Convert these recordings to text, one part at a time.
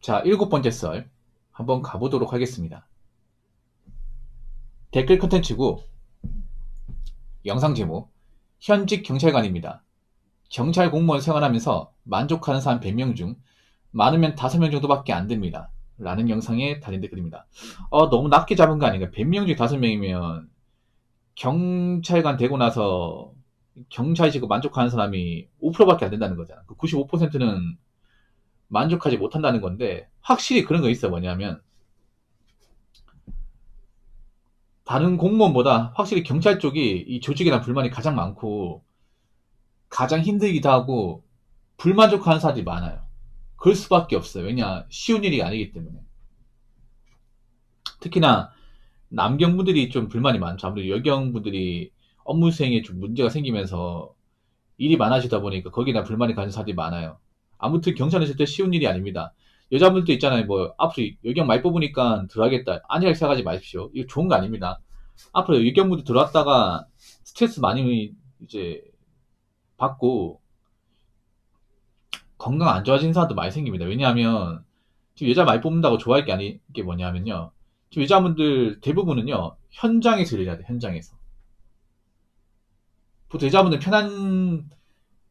자, 7번째 썰 한번 가보도록 하겠습니다. 댓글 컨텐츠고 영상 제목 현직 경찰관입니다. 경찰 공무원 생활하면서 만족하는 사람 100명 중 많으면 5명 정도밖에 안 됩니다. 라는 영상에 달린 댓글입니다. 너무 낮게 잡은 거 아닌가? 100명 중 5명이면 경찰관 되고 나서 경찰직으로 만족하는 사람이 5%밖에 안 된다는 거잖아. 그 95%는 만족하지 못한다는 건데 확실히 그런 거 있어. 뭐냐면 다른 공무원보다 확실히 경찰 쪽이 이 조직에 대한 불만이 가장 많고 가장 힘들기도 하고 불만족하는 사람들이 많아요. 그럴 수밖에 없어요. 왜냐, 쉬운 일이 아니기 때문에. 특히나 남경분들이 좀 불만이 많죠. 아무래도 여경분들이 업무 수행에 좀 문제가 생기면서 일이 많아지다 보니까 거기에 불만이 가는 사람들이 많아요. 아무튼 경찰은 절대 쉬운 일이 아닙니다. 여자분들도 있잖아요. 뭐 앞으로 여경 많이 뽑으니까 들어가겠다. 아니라고 생각하지 마십시오. 이거 좋은 거 아닙니다. 앞으로 여경분들 들어왔다가 스트레스 많이 이제 받고 건강 안 좋아지는 사람도 많이 생깁니다. 왜냐하면 지금 여자 많이 뽑는다고 좋아할 게 아닌 게 뭐냐면요. 지금 여자분들 대부분은요. 현장에서 일해야 돼. 현장에서. 보통 여자분들 편한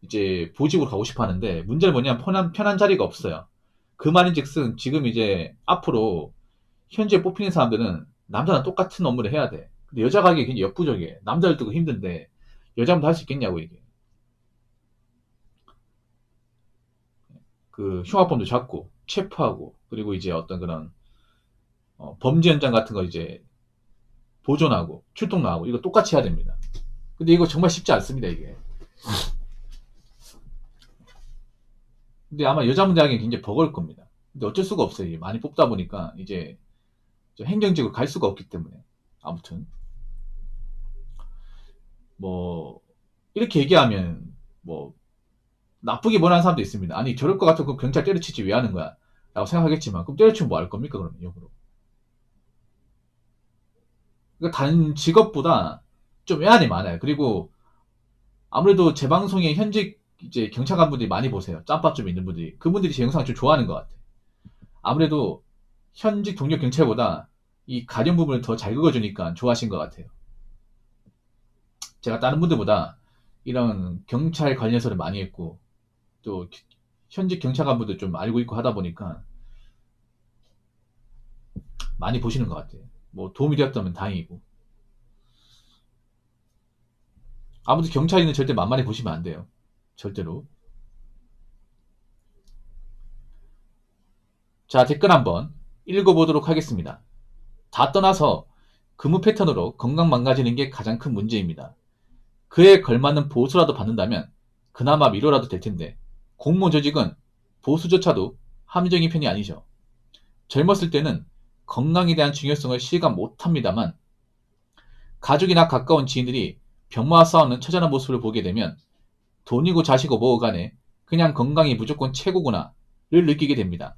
이제 보직으로 가고 싶어 하는데 문제는 뭐냐면 편한 자리가 없어요. 그 말인즉슨 지금 이제 앞으로 현재 뽑히는 사람들은 남자랑 똑같은 업무를 해야 돼. 근데 여자가 하기에 굉장히 역부족이에요. 남자들도 그거 힘든데 여자분도 할 수 있겠냐고 이게. 그 흉악범도 잡고 체포하고 그리고 이제 어떤 그런 범죄 현장 같은 거 이제 보존하고 출동 나가고 이거 똑같이 해야 됩니다. 근데 이거 정말 쉽지 않습니다 이게. 근데 아마 여자분들 하기엔 굉장히 버거울 겁니다. 근데 어쩔 수가 없어요. 많이 뽑다 보니까 이제 행정직으로 갈 수가 없기 때문에. 아무튼 뭐 이렇게 얘기하면 뭐 나쁘게 보는 사람도 있습니다. 아니 저럴 것 같으면 그 경찰 때려치지 왜 하는 거야? 라고 생각하겠지만 그럼 때려치면 뭐 할 겁니까 그러면 역으로. 그러니까 다른 직업보다 좀 외환이 많아요. 그리고 아무래도 제 방송에 현직 이제 경찰관분들이 많이 보세요. 짬밥 좀 있는 분들이. 그분들이 제 영상을 좀 좋아하는 것 같아요. 아무래도 현직 동료 경찰보다 이 가령 부분을 더 잘 긁어주니까 좋아하신 것 같아요. 제가 다른 분들보다 이런 경찰 관련서를 많이 했고 또 현직 경찰관분들 좀 알고 있고 하다 보니까 많이 보시는 것 같아요. 뭐 도움이 되었다면 다행이고. 아무튼 경찰인은 절대 만만히 보시면 안 돼요. 절대로. 자, 댓글 한번 읽어보도록 하겠습니다. 다 떠나서 근무 패턴으로 건강 망가지는 게 가장 큰 문제입니다. 그에 걸맞는 보수라도 받는다면 그나마 위로라도 될 텐데 공무원 조직은 보수조차도 합리적인 편이 아니죠. 젊었을 때는 건강에 대한 중요성을 실감 못합니다만 가족이나 가까운 지인들이 병마와 싸우는 처절한 모습을 보게 되면 돈이고 자식이고 뭐고 간에 그냥 건강이 무조건 최고구나를 느끼게 됩니다.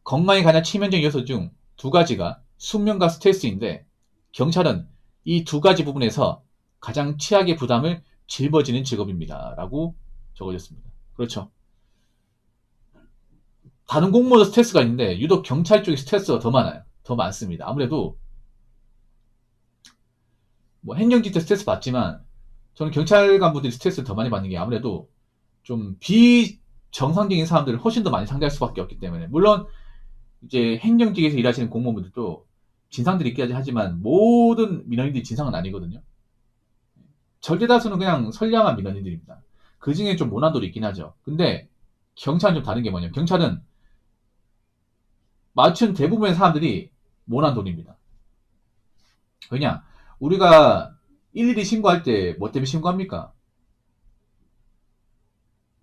건강에 관한 치명적 요소 중 두 가지가 숙면과 스트레스인데 경찰은 이 두 가지 부분에서 가장 최악의 부담을 짊어지는 직업입니다. 라고 적어졌습니다. 그렇죠. 다른 공무원도 스트레스가 있는데 유독 경찰 쪽이 스트레스가 더 많아요. 더 많습니다. 아무래도 뭐 행정직 때 스트레스 받지만 저는 경찰관분들이 스트레스를 더 많이 받는 게 아무래도 좀 비정상적인 사람들을 훨씬 더 많이 상대할 수밖에 없기 때문에 물론 이제 행정직에서 일하시는 공무원분들도 진상들이 있긴 하지만 모든 민원인들이 진상은 아니거든요. 절대 다수는 그냥 선량한 민원인들입니다. 그 중에 좀 모난돌이 있긴 하죠. 근데 경찰은 좀 다른 게 뭐냐면 경찰은 맞춘 대부분의 사람들이 모난돌입니다. 왜냐? 우리가 일일이 신고할 때 뭐 때문에 신고합니까?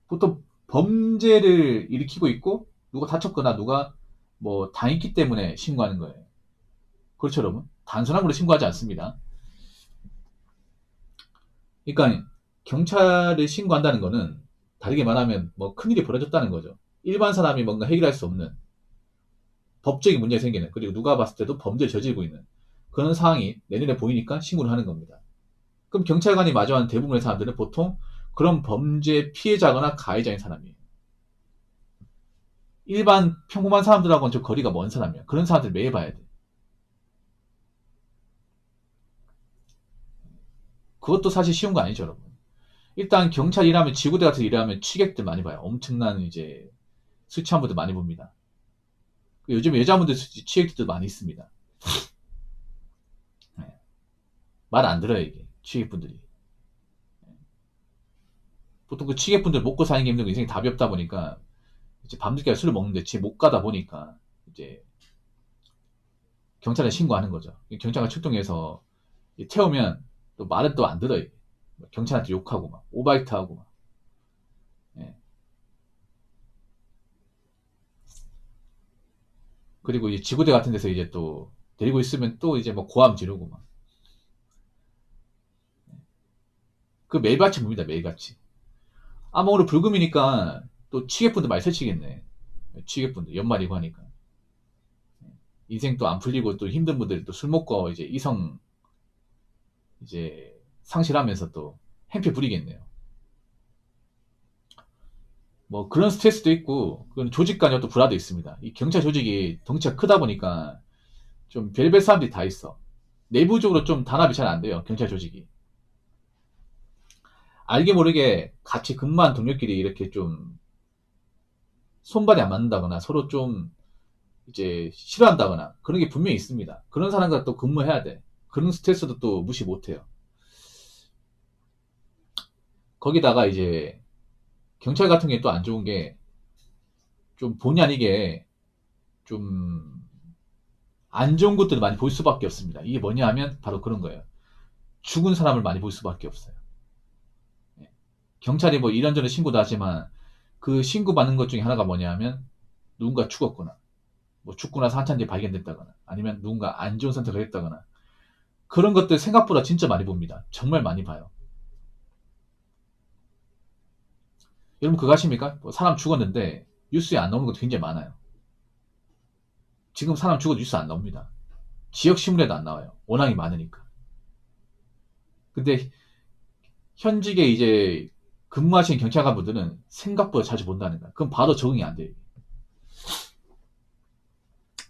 보통 범죄를 일으키고 있고 누가 다쳤거나 누가 뭐 당했기 때문에 신고하는 거예요. 그렇죠, 여러분? 단순한 걸로 신고하지 않습니다. 그러니까 경찰에 신고한다는 거는 다르게 말하면 뭐 큰일이 벌어졌다는 거죠. 일반 사람이 뭔가 해결할 수 없는 법적인 문제가 생기는 그리고 누가 봤을 때도 범죄를 저지르고 있는 그런 상황이 내 눈에 보이니까 신고를 하는 겁니다. 그럼 경찰관이 마주하는 대부분의 사람들은 보통 그런 범죄 피해자거나 가해자인 사람이에요. 일반 평범한 사람들하고는 좀 거리가 먼 사람이야. 그런 사람들 매일 봐야 돼. 그것도 사실 쉬운 거 아니죠, 여러분. 일단 경찰 일하면 지구대 같은 데 일하면 취객들 많이 봐요. 엄청난 이제 술 취한 분들 많이 봅니다. 요즘 여자분들 취객들도 많이 있습니다. 말 안 들어요, 이게. 취객분들이. 보통 그 취객분들 먹고 사는 게 힘들고 인생이 답이 없다 보니까 이제 밤늦게 술을 먹는데 집에 못 가다 보니까 이제 경찰에 신고하는 거죠. 경찰가 출동해서 태우면 또 말은 또 안 들어요. 경찰한테 욕하고 막 오바이트 하고 막. 예. 그리고 이 지구대 같은 데서 이제 또 데리고 있으면 또 이제 뭐 고함 지르고 막. 그 매일같이 봅니다, 매일같이. 아, 뭐 오늘 불금이니까 또 취객분들 많이 설치겠네. 취객분들 연말이고 하니까. 인생 또 안 풀리고 또 힘든 분들이 또 술 먹고 이제 이성 이제 상실하면서 또 행패 부리겠네요. 뭐 그런 스트레스도 있고 그건 조직 간의 또 불화도 있습니다. 이 경찰 조직이 덩치가 크다 보니까 좀 별별 사람들이 다 있어. 내부적으로 좀 단합이 잘 안 돼요. 경찰 조직이. 알게 모르게 같이 근무한 동료끼리 이렇게 좀 손발이 안 맞는다거나 서로 좀 이제 싫어한다거나 그런 게 분명히 있습니다. 그런 사람과 또 근무해야 돼. 그런 스트레스도 또 무시 못해요. 거기다가 이제 경찰 같은 게 또 안 좋은 게 좀 본의 아니게 좀 안 좋은 것들을 많이 볼 수밖에 없습니다. 이게 뭐냐 하면 바로 그런 거예요. 죽은 사람을 많이 볼 수밖에 없어요. 예. 경찰이 뭐 이런저런 신고도 하지만 그 신고받는 것 중에 하나가 뭐냐 하면 누군가 죽었거나 뭐 죽고 나서 한참 뒤에 발견됐다거나 아니면 누군가 안 좋은 선택을 했다거나 그런 것들 생각보다 진짜 많이 봅니다. 정말 많이 봐요. 여러분 그거 아십니까? 뭐 사람 죽었는데 뉴스에 안 나오는 것도 굉장히 많아요. 지금 사람 죽어도 뉴스 안 나옵니다. 지역 신문에도 안 나와요. 워낙이 많으니까. 근데 현직에 이제 근무하시는 경찰관분들은 생각보다 자주 본다는 거야. 그럼 바로 적응이 안 돼요.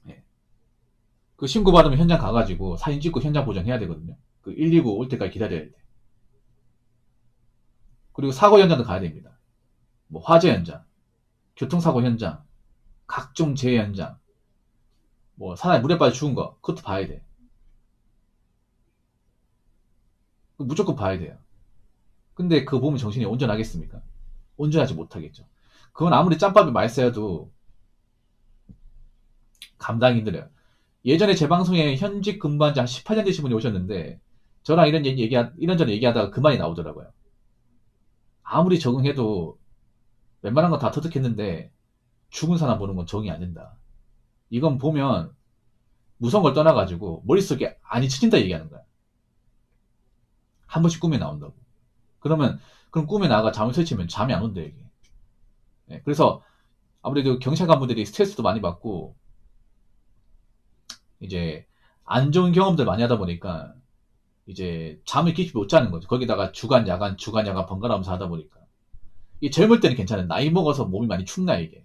예. 그 신고받으면 현장 가가지고 사진 찍고 현장 보정해야 되거든요. 그 119 올 때까지 기다려야 돼. 그리고 사고 현장도 가야 됩니다. 뭐 화재 현장, 교통사고 현장, 각종 재해 현장, 뭐 사람이 물에 빠져 죽은 거 그것도 봐야 돼. 무조건 봐야 돼요. 근데 그거 보면 정신이 온전하겠습니까? 온전하지 못하겠죠. 그건 아무리 짬밥이 맛있어도 감당이 힘들어요. 예전에 제 방송에 현직 근무한 지 한 18년 되신 분이 오셨는데 저랑 이런저런 얘기하다가 그 말이 나오더라고요. 아무리 적응해도 웬만한 건 다 터득했는데 죽은 사람 보는 건 적응이 안 된다. 이건 보면 무서운 걸 떠나가지고 머릿속에 안 잊혀진다 얘기하는 거야. 한 번씩 꿈에 나온다고. 그러면 그럼 꿈에 나가 잠을 설치면 잠이 안 온다 이게. 예, 그래서 아무래도 경찰 간부들이 스트레스도 많이 받고 이제 안 좋은 경험들 많이 하다 보니까 이제 잠을 깊이 못 자는 거죠. 거기다가 주간 야간 번갈아가면서 하다 보니까 이 젊을 때는 괜찮아요. 나이 먹어서 몸이 많이 축나 이게.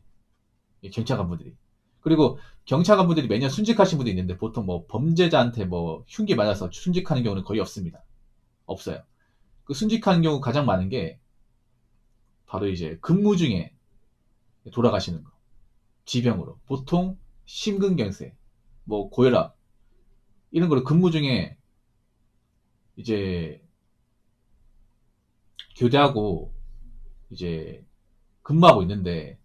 이 경찰 간부들이. 그리고 경찰 간부들이 매년 순직하신 분도 있는데 보통 뭐 범죄자한테 뭐 흉기 맞아서 순직하는 경우는 거의 없습니다. 없어요. 그 순직하는 경우 가장 많은 게 바로 이제 근무 중에 돌아가시는 거. 지병으로. 보통 심근경색, 뭐 고혈압 이런 거를 근무 중에 이제 교대하고 이제 근무하고 있는데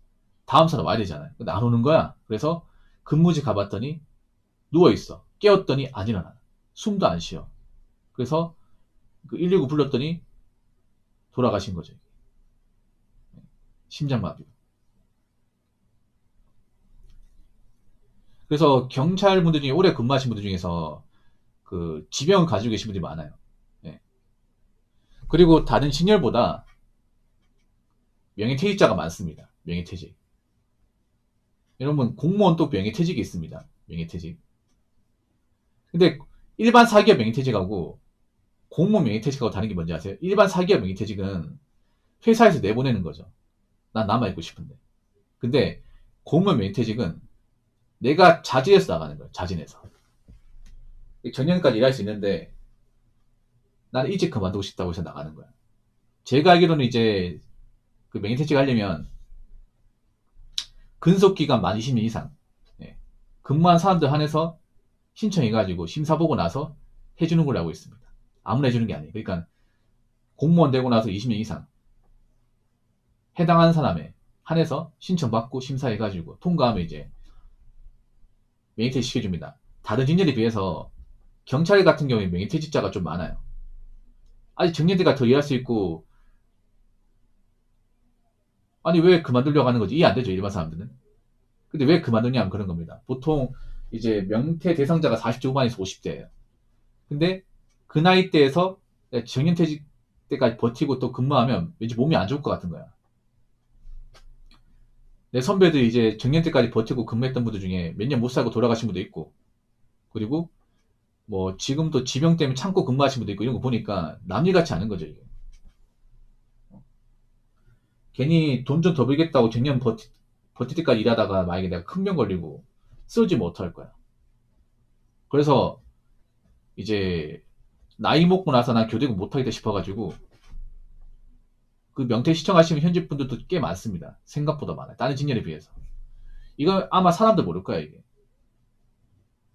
다음 사람 와야 되잖아요. 근데 안 오는 거야. 그래서 근무지 가봤더니 누워있어. 깨웠더니 안 일어나. 숨도 안 쉬어. 그래서 그 119 불렀더니 돌아가신 거죠. 심장마비. 그래서 경찰분들 중에 오래 근무하신 분들 중에서 그 지병을 가지고 계신 분들이 많아요. 예. 그리고 다른 신혈보다 명예퇴직자가 많습니다. 명예퇴직. 여러분 공무원 또 명예퇴직이 있습니다. 명예퇴직. 근데 일반 사기업 명예퇴직하고 공무원 명예퇴직하고 다른 게 뭔지 아세요? 일반 사기업 명예퇴직은 회사에서 내보내는 거죠. 난 남아있고 싶은데. 근데 공무원 명예퇴직은 내가 자진해서 나가는 거예요. 자진해서. 정년까지 일할 수 있는데 나는 일찍 그만두고 싶다고 해서 나가는 거야. 제가 알기로는 이제 그 명예퇴직 하려면 근속기간 만 20년 이상 예, 근무한 사람들 한해서 신청해가지고 심사 보고 나서 해주는 걸로 알고 있습니다. 아무나 해주는 게 아니에요. 그러니까 공무원 되고 나서 20년 이상 해당하는 사람에 한해서 신청받고 심사해가지고 통과하면 이제 명예퇴직 시켜줍니다. 다른 직렬에 비해서 경찰 같은 경우에 명예퇴직자가 좀 많아요. 아직 정년대가 더 일할 수 있고 아니 왜 그만두려고 하는 거지? 이해 안 되죠 일반 사람들은. 근데 왜 그만두냐면 그런 겁니다. 보통 이제 명퇴 대상자가 40대 후반에서 50대예요. 근데 그 나이대에서 정년퇴직 때까지 버티고 또 근무하면 왠지 몸이 안 좋을 것 같은 거야. 내 선배들이 이제 정년 때까지 버티고 근무했던 분들 중에 몇 년 못 살고 돌아가신 분도 있고, 그리고 뭐 지금도 지병 때문에 참고 근무하신 분도 있고 이런 거 보니까 남일 같지 않은 거죠 이게. 괜히 돈 좀 더 벌겠다고 정년 버틸 때까지 일하다가 만약에 내가 큰 병 걸리고 쓰러지면 어떡할 거야. 그래서 이제 나이 먹고 나서 난 교대금 못하겠다 싶어가지고 그 명퇴 시청하시는 현직 분들도 꽤 많습니다. 생각보다 많아요. 다른 직렬에 비해서. 이거 아마 사람들 모를 거야 이게.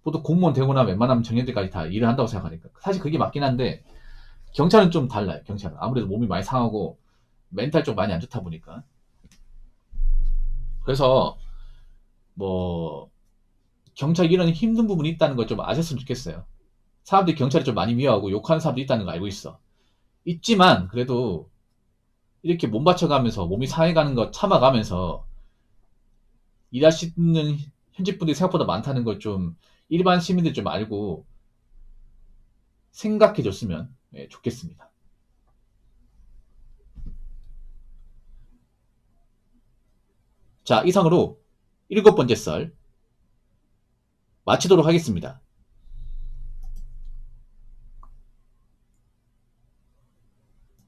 보통 공무원 되고 나면 웬만하면 정년제까지 다 일을 한다고 생각하니까. 사실 그게 맞긴 한데, 경찰은 좀 달라요, 경찰은. 아무래도 몸이 많이 상하고, 멘탈 쪽 많이 안 좋다 보니까. 그래서, 뭐, 경찰 이런 힘든 부분이 있다는 걸 좀 아셨으면 좋겠어요. 사람들이 경찰이 좀 많이 미워하고 욕하는 사람도 있다는 거 알고 있어. 있지만, 그래도, 이렇게 몸 바쳐가면서, 몸이 상해가는 거 참아가면서, 일하시는 현직분들이 생각보다 많다는 걸 좀, 일반 시민들이 좀 알고, 생각해 줬으면 좋겠습니다. 자, 이상으로 7번째 썰 마치도록 하겠습니다.